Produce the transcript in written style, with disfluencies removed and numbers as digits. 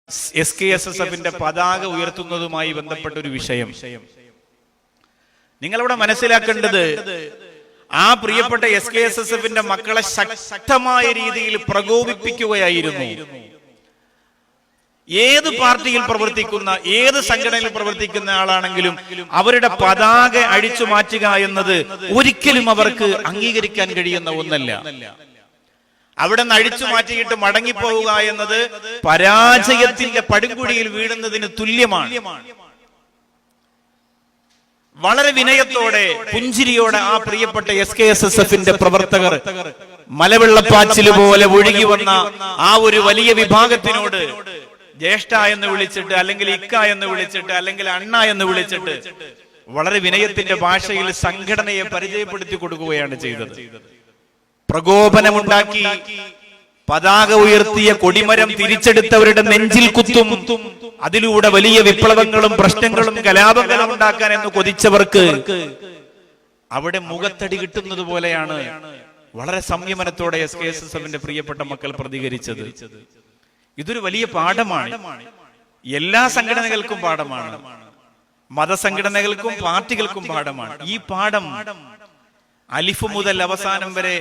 SKSSF പതാക ഉയർത്തുന്നതുമായി ബന്ധപ്പെട്ട ഒരു വിഷയം നിങ്ങളിവിടെ മനസ്സിലാക്കേണ്ടത്, ആ പ്രിയപ്പെട്ട SKSSF മക്കളെ ശക്തമായ രീതിയിൽ പ്രകോപിപ്പിക്കുകയായിരുന്നു. ഏത് പാർട്ടിയിൽ പ്രവർത്തിക്കുന്ന, ഏത് സംഘടനയിൽ പ്രവർത്തിക്കുന്ന ആളാണെങ്കിലും അവരുടെ പതാക അഴിച്ചു മാറ്റുക എന്നത് ഒരിക്കലും അവർക്ക് അംഗീകരിക്കാൻ കഴിയുന്ന ഒന്നല്ല. അവിടെ നിന്ന് അഴിച്ചു മാറ്റിയിട്ട് മടങ്ങിപ്പോവുക എന്നത് പരാജയത്തിന്റെ പടുകുഴിയിൽ വീഴുന്നതിന് തുല്യമാണ്. വളരെ വിനയത്തോടെ, പുഞ്ചിരിയോടെ ആ പ്രിയപ്പെട്ട SKSSF പ്രവർത്തകർ മലവെള്ളപ്പാച്ചില് പോലെ ഒഴുകി വന്ന ആ ഒരു വലിയ വിഭാഗത്തിനോട് ജ്യേഷ്ഠ എന്ന് വിളിച്ചിട്ട്, അല്ലെങ്കിൽ ഇക്ക എന്ന് വിളിച്ചിട്ട്, അല്ലെങ്കിൽ അണ്ണ എന്ന് വിളിച്ചിട്ട് വളരെ വിനയത്തിന്റെ ഭാഷയിൽ സംഘടനയെ പരിചയപ്പെടുത്തി കൊടുക്കുകയാണ് ചെയ്തത്. പ്രകോപനമുണ്ടാക്കി പതാക ഉയർത്തിയ കൊടിമരം തിരിച്ചെടുത്തവരുടെ നെഞ്ചിൽ കുത്തും, അതിലൂടെ വലിയ വിപ്ലവങ്ങളും പ്രശ്നങ്ങളും കലാപങ്ങളും ഉണ്ടാക്കാൻ എന്ന് കൊതിച്ചവർക്ക് അവിടെ മുഖത്തടി കിട്ടുന്നത് പോലെയാണ് വളരെ സംയമനത്തോടെ SKSSF പ്രിയപ്പെട്ട മക്കൾ പ്രതികരിച്ചത്. ഇതൊരു വലിയ പാഠമാണ്. എല്ലാ സംഘടനകൾക്കും പാഠമാണ്, മതസംഘടനകൾക്കും പാർട്ടികൾക്കും പാഠമാണ്. ഈ പാഠം അലിഫ് മുതൽ അവസാനം വരെ